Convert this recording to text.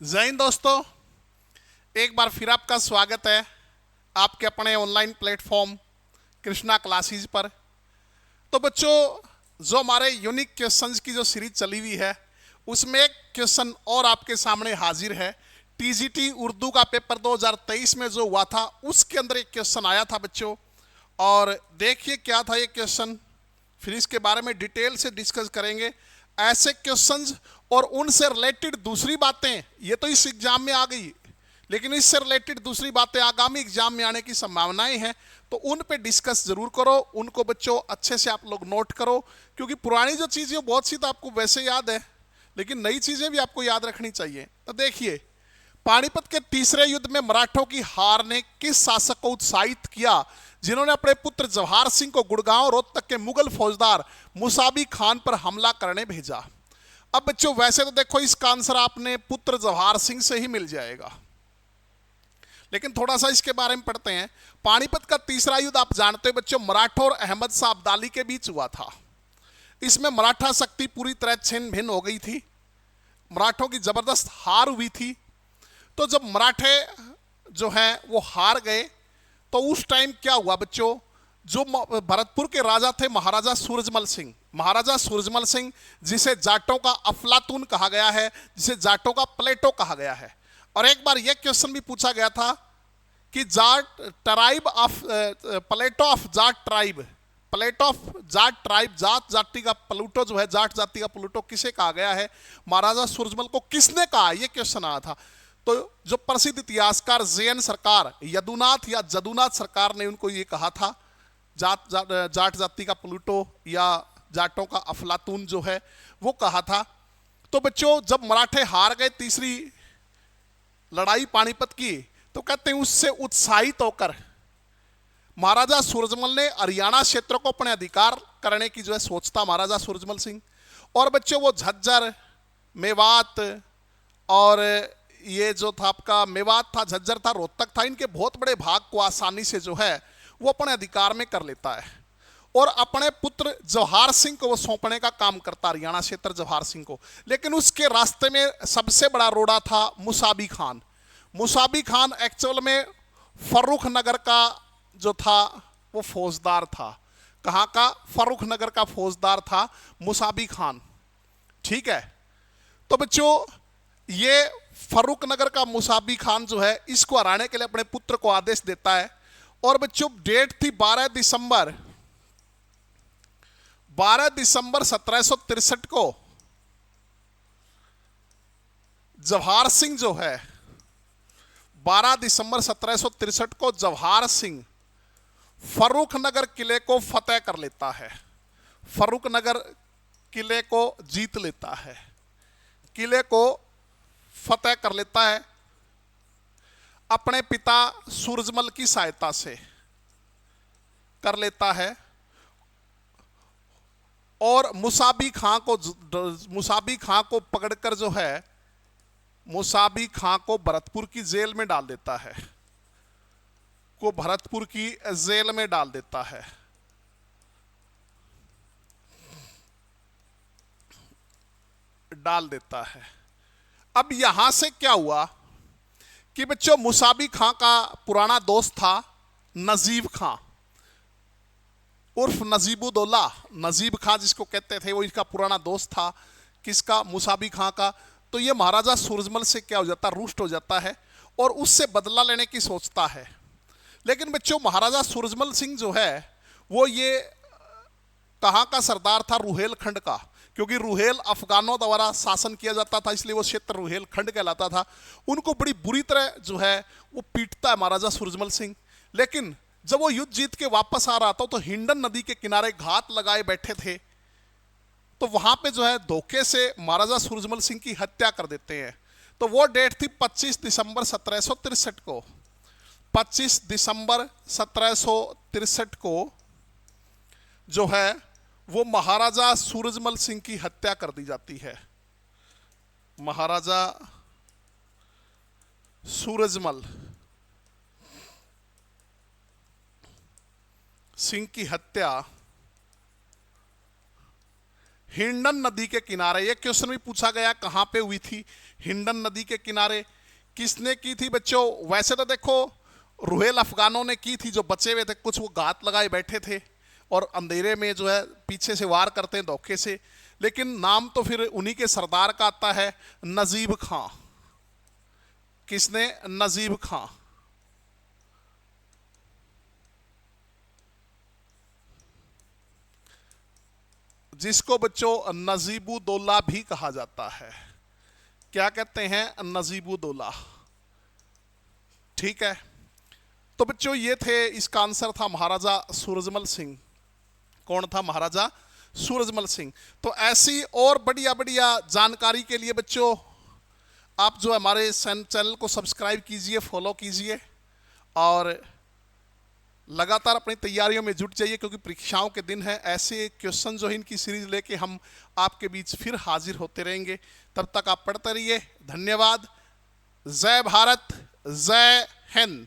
जय हिंद दोस्तों, एक बार फिर आपका स्वागत है आपके अपने ऑनलाइन प्लेटफॉर्म कृष्णा क्लासेस पर। तो बच्चों, जो हमारे यूनिक क्वेश्चंस की जो सीरीज चली हुई है उसमें एक क्वेश्चन और आपके सामने हाजिर है। टीजीटी उर्दू का पेपर 2023 में जो हुआ था उसके अंदर एक क्वेश्चन आया था बच्चों, और देखिए क्या था ये क्वेश्चन। फिर इसके बारे में डिटेल से डिस्कस करेंगे। ऐसे क्वेश्चंस और उनसे रिलेटेड दूसरी बातें ये तो इस एग्जाम में आ गई, लेकिन इससे रिलेटेड दूसरी बातें आगामी एग्जाम में आने की संभावनाएं हैं, तो उन पे डिस्कस जरूर करो। उनको बच्चों अच्छे से आप लोग नोट करो, क्योंकि पुरानी जो चीज़ें बहुत सी तो आपको वैसे याद है, लेकिन नई चीज़ें भी आपको याद रखनी चाहिए। तो देखिए, पानीपत के तीसरे युद्ध में मराठों की हार ने किस शासक को उत्साहित किया जिन्होंने अपने पुत्र जवाहर सिंह को गुड़गांव रोहतक के मुगल फौजदार मुसाबी खान पर हमला करने भेजा। अब बच्चों, वैसे तो देखो इसका आंसर आपने पुत्र जवाहर सिंह से ही मिल जाएगा, लेकिन थोड़ा सा इसके बारे में पढ़ते हैं। पानीपत का तीसरा युद्ध आप जानते हो बच्चों, मराठों और अहमद शाह अब्दाली के बीच हुआ था। इसमें मराठा शक्ति पूरी तरह छिन्न भिन्न हो गई थी, मराठों की जबरदस्त हार हुई थी। तो जब मराठे जो हैं वो हार गए, तो उस टाइम क्या हुआ बच्चों, जो भरतपुर के राजा थे महाराजा सूरजमल सिंह, महाराजा सूरजमल सिंह जिसे जाटों का अफलातून कहा गया है, जिसे जाटों का प्लेटो कहा गया है। और एक बार यह क्वेश्चन भी पूछा गया था कि Jat tribe of Plato of Jat tribe, Plato of Jat tribe, Jat जाति का प्लूटो जो है, जाट जाति का प्लूटो किसे कहा गया है, महाराजा सूरजमल को किसने कहा, यह क्वेश्चन आया था। तो जो प्रसिद्ध इतिहासकार जेएन सरकार, यदुनाथ या जदुनाथ सरकार ने उनको ये कहा था, जाट जाति का प्लूटो या जाटों का अफलातून जो है वो कहा था। तो बच्चों, जब मराठे हार गए तीसरी लड़ाई पानीपत की, तो कहते हैं उससे उत्साहित होकर महाराजा सूरजमल ने हरियाणा क्षेत्र को अपने अधिकार करने की जो है सोच था महाराजा सूरजमल सिंह। और बच्चों, वो झज्जर, मेवात, और ये जो था आपका मेवात था, झज्जर था, रोहतक था, इनके बहुत बड़े भाग को आसानी से जो है वो अपने अधिकार में कर लेता है, और अपने पुत्र जवाहर सिंह को वो सौंपने का काम करता, हरियाणा क्षेत्र जवाहर सिंह को। लेकिन उसके रास्ते में सबसे बड़ा रोड़ा था मुसाबी खान। मुसाबी खान एक्चुअल में फर्रुख नगर का जो था वो फौजदार था। कहाँ का? फर्रुख नगर का फौजदार था मुसाबी खान। ठीक है, तो बच्चों ये फर्रुख नगर का मुसाबी खान जो है इसको हराने के लिए अपने पुत्र को आदेश देता है। और बच्चों डेट थी 12 दिसंबर 1763 को जवाहर सिंह जो है, 12 दिसंबर 1763 को जवाहर सिंह फर्रुख नगर किले को फतेह कर लेता है, फर्रुख नगर किले को जीत लेता है, किले को फतेह कर लेता है अपने पिता सूरजमल की सहायता से कर लेता है। और मुसाबी खां को पकड़कर जो है मुसाबी खां को भरतपुर की जेल में डाल देता है, को भरतपुर की जेल में डाल देता है। डाल देता है। अब यहां से क्या हुआ कि बच्चों, मुसाबी खां का पुराना दोस्त था नजीब खां उर्फ नजीबुद्दौला, नजीब खां जिसको कहते थे, वो इसका पुराना दोस्त था। किसका? मुसाबी खां का। तो ये महाराजा सूरजमल से क्या हो जाता है, रुष्ट हो जाता है और उससे बदला लेने की सोचता है। लेकिन बच्चों, महाराजा सूरजमल सिंह जो है वो ये कहाँ का सरदार था? रुहेलखंड का, क्योंकि रुहेल अफगानों द्वारा शासन किया जाता था, इसलिए वो क्षेत्र रुहेलखंड कहलाता था। उनको बड़ी बुरी तरह जो है वो पीटता है महाराजा सूरजमल सिंह। लेकिन जब वो युद्ध जीत के वापस आ रहा था तो हिंडन नदी के किनारे घात लगाए बैठे थे, तो वहां पे जो है धोखे से महाराजा सूरजमल सिंह की हत्या कर देते हैं। तो वो डेट थी 25 दिसंबर 1763 को। 25 दिसंबर 1763 को जो है वो महाराजा सूरजमल सिंह की हत्या कर दी जाती है। महाराजा सूरजमल सिंह की हत्या हिंडन नदी के किनारे। ये क्वेश्चन भी पूछा गया कहां पे हुई थी, हिंडन नदी के किनारे। किसने की थी बच्चों? वैसे तो देखो रुहेल अफगानों ने की थी, जो बचे हुए थे कुछ वो घात लगाए बैठे थे और अंधेरे में जो है पीछे से वार करते हैं धोखे से, लेकिन नाम तो फिर उन्हीं के सरदार का आता है, नजीब खां। किसने? नजीब खां। जिसको बच्चों नजीबुद्दौला भी कहा जाता है। क्या कहते हैं? नजीबुद्दौला। ठीक है, तो बच्चों ये थे, इसका आंसर था महाराजा सूरजमल सिंह। कौन था? महाराजा सूरजमल सिंह। तो ऐसी और बढ़िया बढ़िया जानकारी के लिए बच्चों आप जो हमारे चैनल को सब्सक्राइब कीजिए, फॉलो कीजिए और लगातार अपनी तैयारियों में जुट जाइए, क्योंकि परीक्षाओं के दिन है। ऐसे क्वेश्चन जो है इनकी सीरीज लेके हम आपके बीच फिर हाजिर होते रहेंगे। तब तक आप पढ़ते रहिए। धन्यवाद। जय भारत, जय हिंद।